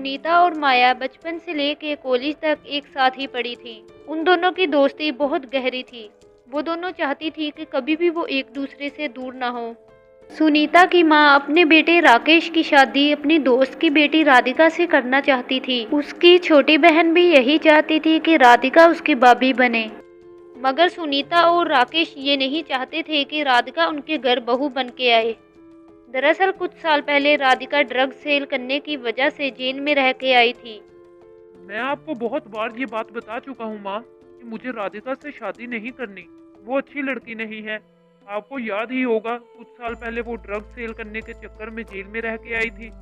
सुनीता और माया बचपन से लेके कॉलेज तक एक साथ ही पढ़ी थी। उन दोनों की दोस्ती बहुत गहरी थी। वो दोनों चाहती थी कि कभी भी वो एक दूसरे से दूर ना हो। सुनीता की माँ अपने बेटे राकेश की शादी अपनी दोस्त की बेटी राधिका से करना चाहती थी। उसकी छोटी बहन भी यही चाहती थी कि राधिका उसकी भाभी बने, मगर सुनीता और राकेश ये नहीं चाहते थे कि राधिका उनके घर बहू बन के आए। दरअसल कुछ साल पहले राधिका ड्रग सेल करने की वजह से जेल में रह के आई थी। मैं आपको बहुत बार ये बात बता चुका हूँ माँ कि मुझे राधिका से शादी नहीं करनी। वो अच्छी लड़की नहीं है। आपको याद ही होगा कुछ साल पहले वो ड्रग सेल करने के चक्कर में जेल में रह के आई थी।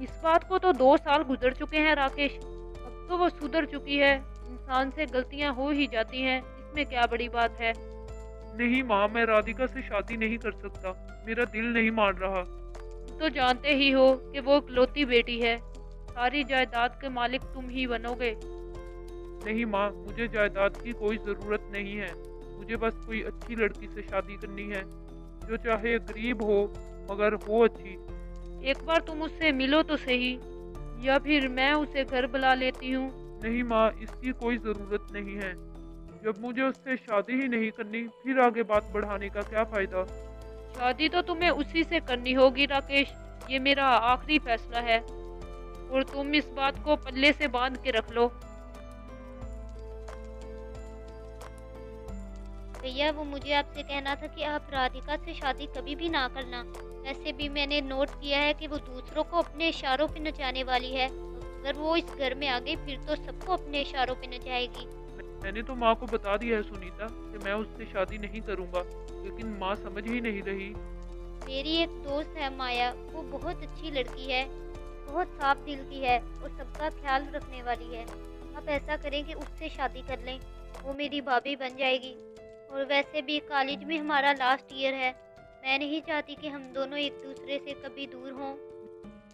इस बात को तो 2 साल गुजर चुके हैं राकेश। अब तो वो सुधर चुकी है। इंसान से गलतियां हो ही जाती हैं, इसमें क्या बड़ी बात है। नहीं माँ, मैं राधिका से शादी नहीं कर सकता। मेरा दिल नहीं मान रहा। तो जानते ही हो कि वो इकलौती बेटी है। सारी जायदाद के मालिक तुम ही बनोगे। नहीं माँ, मुझे जायदाद की कोई ज़रूरत नहीं है। मुझे बस कोई अच्छी लड़की से शादी करनी है, जो चाहे गरीब हो मगर हो अच्छी। एक बार तुम उससे मिलो तो सही, या फिर मैं उसे घर बुला लेती हूँ। नहीं माँ, इसकी कोई ज़रूरत नहीं है। जब मुझे उससे शादी ही नहीं करनी, फिर आगे बात बढ़ाने का क्या फ़ायदा। शादी तो तुम्हें उसी से करनी होगी राकेश। ये मेरा आखिरी फैसला है और तुम इस बात को पल्ले से बांध के रख लो। भैया, वो मुझे आपसे कहना था कि आप राधिका से शादी कभी भी ना करना। वैसे भी मैंने नोट किया है कि वो दूसरों को अपने इशारों पे नचाने वाली है। अगर वो इस घर में आ गई फिर तो सबको अपने इशारों पे नचाएगी। मैंने तो माँ को बता दिया है सुनीता कि मैं उससे शादी नहीं करूँगा, लेकिन माँ समझ ही नहीं रही। मेरी एक दोस्त है माया, वो बहुत अच्छी लड़की है, बहुत साफ दिल की है और सबका ख्याल रखने वाली है। आप ऐसा करें कि उससे शादी कर लें, वो मेरी भाभी बन जाएगी। और वैसे भी कॉलेज में हमारा लास्ट ईयर है। मैं नहीं चाहती कि हम दोनों एक दूसरे से कभी दूर हों।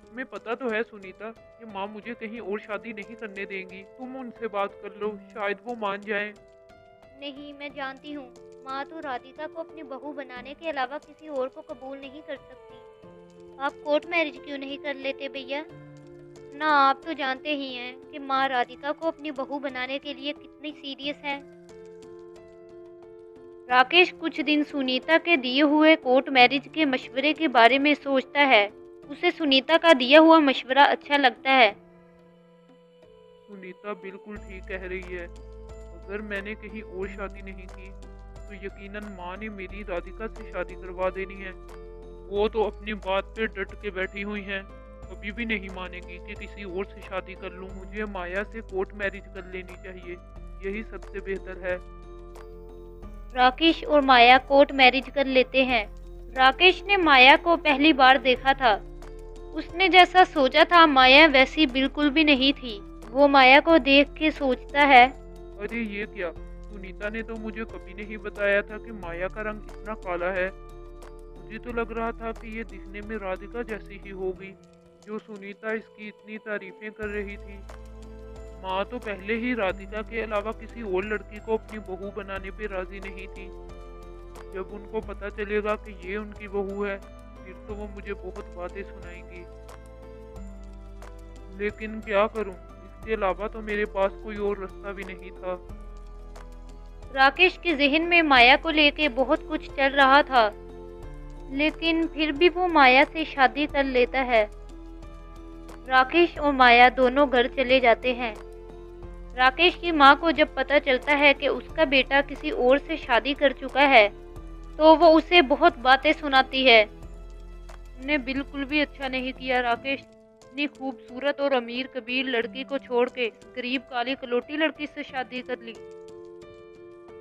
हमें पता तो है सुनीता कि माँ मुझे कहीं और शादी नहीं करने देंगी। तुम उनसे बात कर लो, शायद वो मान जाएं। नहीं, मैं जानती हूँ माँ तो राधिका को अपनी बहू बनाने के अलावा किसी और को कबूल नहीं कर सकती। आप कोर्ट मैरिज क्यों नहीं कर लेते भैया? ना, आप तो जानते ही हैं कि माँ राधिका को अपनी बहू बनाने के लिए कितनी सीरियस है। राकेश कुछ दिन सुनीता के दिए हुए कोर्ट मैरिज के मशवरे के बारे में सोचता है। उसे सुनीता का दिया हुआ मशवरा अच्छा लगता है। सुनीता बिल्कुल ठीक कह रही है। अगर मैंने कहीं और शादी नहीं की तो यकीनन माँ ने मेरी राधिका से शादी करवा देनी है। वो तो अपनी बात पे डट के बैठी हुई हैं, कभी भी नहीं मानेगी कि किसी और से शादी कर लूँ। मुझे माया से कोर्ट मैरिज कर लेनी चाहिए, यही सबसे बेहतर है। राकेश और माया कोर्ट मैरिज कर लेते हैं। राकेश ने माया को पहली बार देखा था। उसने जैसा सोचा था माया वैसी बिल्कुल भी नहीं थी। वो माया को देख के सोचता है, अरे ये क्या, सुनीता ने तो मुझे कभी नहीं बताया था कि माया का रंग इतना काला है। मुझे तो लग रहा था कि ये दिखने में राधिका जैसी ही होगी, जो सुनीता इसकी इतनी तारीफें कर रही थी। माँ तो पहले ही राधिका के अलावा किसी और लड़की को अपनी बहू बनाने पे राजी नहीं थी। जब उनको पता चलेगा कि ये उनकी बहू है, फिर तो वो मुझे बहुत बातें सुनाएंगी। लेकिन क्या करूं, इसके अलावा तो मेरे पास कोई और रास्ता भी नहीं था। राकेश के जहन में माया को लेके बहुत कुछ चल रहा था, लेकिन फिर भी वो माया से शादी कर लेता है। राकेश और माया दोनों घर चले जाते हैं। राकेश की माँ को जब पता चलता है कि उसका बेटा किसी और से शादी कर चुका है, तो वो उसे बहुत बातें सुनाती है। तुमने बिल्कुल भी अच्छा नहीं किया राकेश। इतनी खूबसूरत और अमीर कबीर लड़की को छोड़ के गरीब काली कलोटी लड़की से शादी कर ली।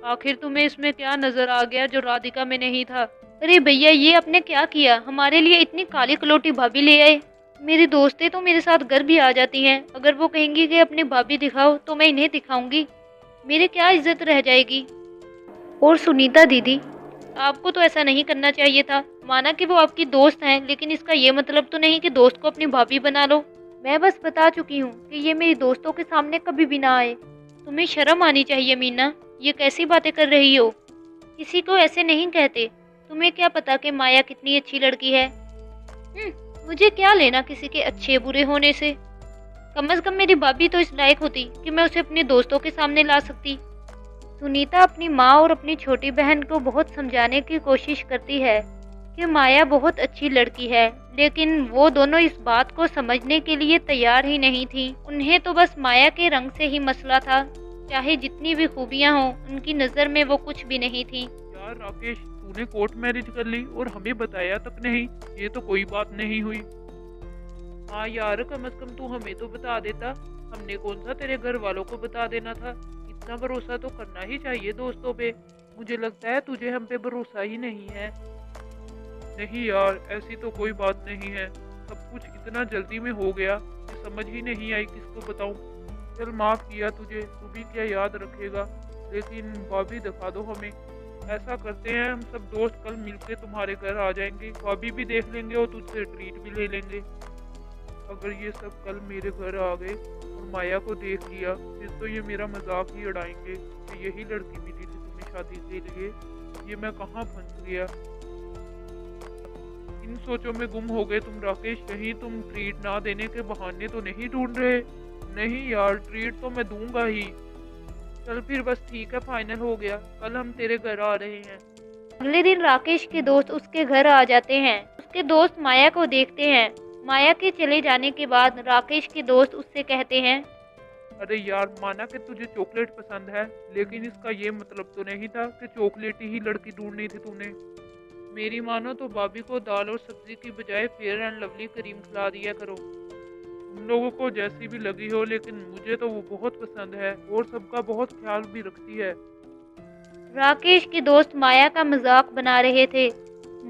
आखिर तुम्हें इसमें क्या नजर आ गया जो राधिका में नहीं था? अरे भैया, ये आपने क्या किया? हमारे लिए इतनी काली कलोटी भाभी ले आए। मेरी दोस्तें तो मेरे साथ घर भी आ जाती हैं। अगर वो कहेंगी कि अपनी भाभी दिखाओ तो मैं इन्हें दिखाऊंगी। मेरी क्या इज्जत रह जाएगी। और सुनीता दीदी, आपको तो ऐसा नहीं करना चाहिए था। माना कि वो आपकी दोस्त हैं, लेकिन इसका ये मतलब तो नहीं कि दोस्त को अपनी भाभी बना लो। मैं बस बता चुकी हूँ कि ये मेरी दोस्तों के सामने कभी भी ना आए। तुम्हें शर्म आनी चाहिए मीना, ये कैसी बातें कर रही हो? किसी को ऐसे नहीं कहते। तुम्हें क्या पता कि माया कितनी अच्छी लड़की है। मुझे क्या लेना किसी के अच्छे बुरे होने से। कम से कम मेरी भाभी तो इस लायक होती कि मैं उसे अपने दोस्तों के सामने ला सकती। सुनीता अपनी माँ और अपनी छोटी बहन को बहुत समझाने की कोशिश करती है कि माया बहुत अच्छी लड़की है, लेकिन वो दोनों इस बात को समझने के लिए तैयार ही नहीं थी। उन्हें तो बस माया के रंग से ही मसला था, चाहे जितनी भी खूबियां हों, उनकी नज़र में वो कुछ भी नहीं थी। यार राकेश, तूने कोर्ट मैरिज कर ली और हमें बताया तक नहीं, ये तो कोई बात नहीं हुई। हाँ यार, कम से कम तू हमें तो बता देता, हमने कौन सा तेरे घर वालों को बता देना था। इतना भरोसा तो करना ही चाहिए दोस्तों पे। मुझे लगता है तुझे हम पे भरोसा ही नहीं है। नहीं यार, ऐसी तो कोई बात नहीं है, सब कुछ इतना जल्दी में हो गया कि समझ ही नहीं आई किसको बताऊं। चल माफ किया तुझे, तू भी क्या याद रखेगा, लेकिन भाभी दिखा दो हमें। ऐसा करते हैं, हम सब दोस्त कल मिलके तुम्हारे घर आ जाएंगे, भाभी भी देख लेंगे और तुझसे ट्रीट भी ले लेंगे। अगर ये सब कल मेरे घर आ गए और माया को देख लिया, फिर तो ये मेरा मजाक ही उड़ाएंगे कि यही लड़की मिली थी तुम्हें शादी के लिए, ये मैं कहाँ फंस गया। इन सोचों में गुम हो गए तुम राकेश। कहीं तुम ट्रीट ना देने के बहाने तो नहीं ढूंढ रहे? नहीं यार, ट्रीट तो मैं दूंगा ही। चल फिर बस ठीक है, फाइनल हो गया, कल हम तेरे घर आ रहे हैं। अगले दिन राकेश के दोस्त उसके घर आ जाते हैं। उसके दोस्त माया को देखते हैं। माया के चले जाने के बाद राकेश के दोस्त उससे कहते हैं, अरे यार, माना कि तुझे चॉकलेट पसंद है, लेकिन इसका ये मतलब तो नहीं था कि चॉकलेट ही लड़की ढूंढनी थी तूने। मेरी मानो तो भाभी को दाल और सब्जी की बजाय फेयर एंड लवली क्रीम खिला दिया करो। तुम लोगों को जैसी भी लगी हो, लेकिन मुझे तो वो बहुत पसंद है और सबका बहुत ख्याल भी रखती है। राकेश के दोस्त माया का मजाक बना रहे थे।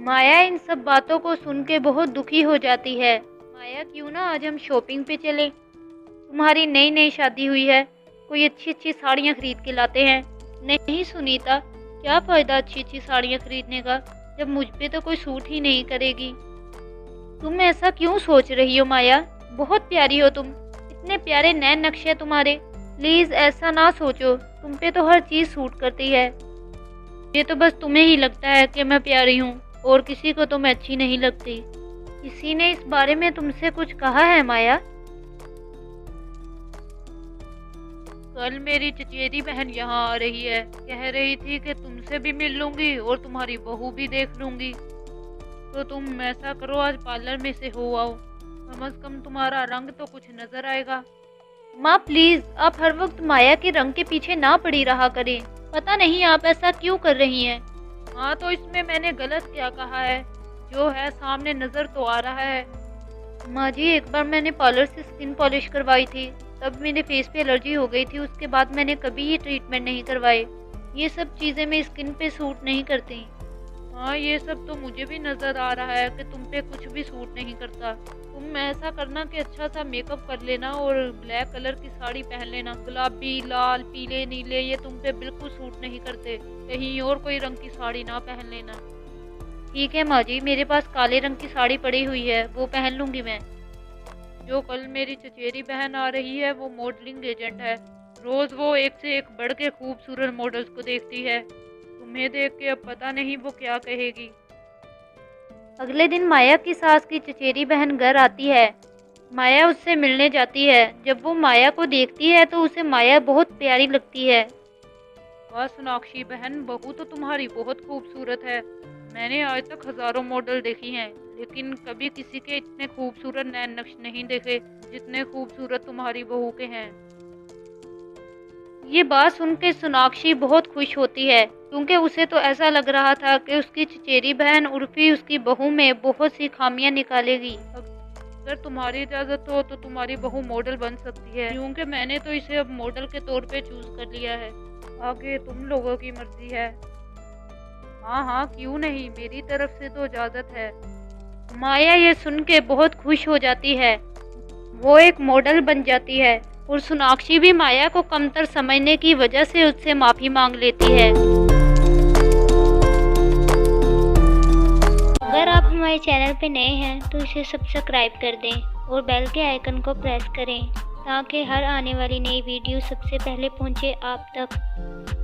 माया इन सब बातों को सुन के बहुत दुखी हो जाती है। माया, क्यों ना आज हम शॉपिंग पे चले? तुम्हारी नई नई शादी हुई है, कोई अच्छी अच्छी साड़ियाँ खरीद के लाते हैं। नहीं सुनीता, क्या फ़ायदा अच्छी अच्छी साड़ियाँ खरीदने का जब मुझ पे तो कोई सूट ही नहीं करेगी। तुम ऐसा क्यों सोच रही हो माया? बहुत प्यारी हो तुम, इतने प्यारे नैन नक्शे तुम्हारे। प्लीज़ ऐसा ना सोचो, तुम पे तो हर चीज़ सूट करती है। ये तो बस तुम्हें ही लगता है कि मैं प्यारी हूँ और किसी को तो मैं अच्छी नहीं लगती। किसी ने इस बारे में तुमसे कुछ कहा है माया? कल मेरी चचेरी बहन यहाँ आ रही है, कह रही थी कि तुमसे भी मिल लूंगी और तुम्हारी बहू भी देख लूंगी। तो तुम ऐसा करो, आज पार्लर में से हो आओ, कम से कम तुम्हारा रंग तो कुछ नजर आएगा। माँ प्लीज, आप हर वक्त माया के रंग के पीछे ना पड़ी रहा करें। पता नहीं आप ऐसा क्यों कर रही हैं। हाँ, तो इसमें मैंने गलत क्या कहा है? जो है सामने नजर तो आ रहा है। माँ जी, एक बार मैंने पार्लर से स्किन पॉलिश करवाई थी, तब मेरे फेस पे एलर्जी हो गई थी। उसके बाद मैंने कभी ये ट्रीटमेंट नहीं करवाए। ये सब चीज़ें मेरी स्किन पे सूट नहीं करती। हाँ, ये सब तो मुझे भी नज़र आ रहा है कि तुम पे कुछ भी सूट नहीं करता। तुम ऐसा करना कि अच्छा सा मेकअप कर लेना और ब्लैक कलर की साड़ी पहन लेना। गुलाबी, लाल, पीले, नीले ये तुम पे बिल्कुल सूट नहीं करते। कहीं और कोई रंग की साड़ी ना पहन लेना। ठीक है माँ जी, मेरे पास काले रंग की साड़ी पड़ी हुई है, वो पहन लूँगी मैं। जो कल मेरी चचेरी बहन आ रही है वो मॉडलिंग एजेंट है। रोज वो एक से एक बढ़ के खूबसूरत मॉडल्स को देखती है। तुम्हें देख के अब पता नहीं वो क्या कहेगी। अगले दिन माया की सास की चचेरी बहन घर आती है। माया उससे मिलने जाती है। जब वो माया को देखती है तो उसे माया बहुत प्यारी लगती है। वाह सोनाक्षी बहन, बहू तो तुम्हारी बहुत खूबसूरत है। मैंने आज तक हजारों मॉडल देखी हैं, लेकिन कभी किसी के इतने खूबसूरत नैन नक्श नहीं देखे जितने खूबसूरत तुम्हारी बहू के हैं। ये बात सुन के सोनाक्षी बहुत खुश होती है, क्योंकि उसे तो ऐसा लग रहा था कि उसकी चचेरी बहन उर्फी उसकी बहू में बहुत सी खामियां निकालेगी। अगर तुम्हारी इजाज़त हो तो तुम्हारी बहू मॉडल बन सकती है, क्योंकि मैंने तो इसे अब मॉडल के तौर पे चूज कर लिया है। आगे तुम लोगों की मर्जी है। हाँ हाँ, क्यों नहीं, मेरी तरफ से तो इजाज़त है। माया ये सुन के बहुत खुश हो जाती है। वो एक मॉडल बन जाती है और सोनाक्षी भी माया को कमतर समझने की वजह से उससे माफ़ी मांग लेती है। अगर आप हमारे चैनल पे नए हैं तो इसे सब्सक्राइब कर दें और बेल के आइकन को प्रेस करें ताकि हर आने वाली नई वीडियो सबसे पहले पहुंचे आप तक।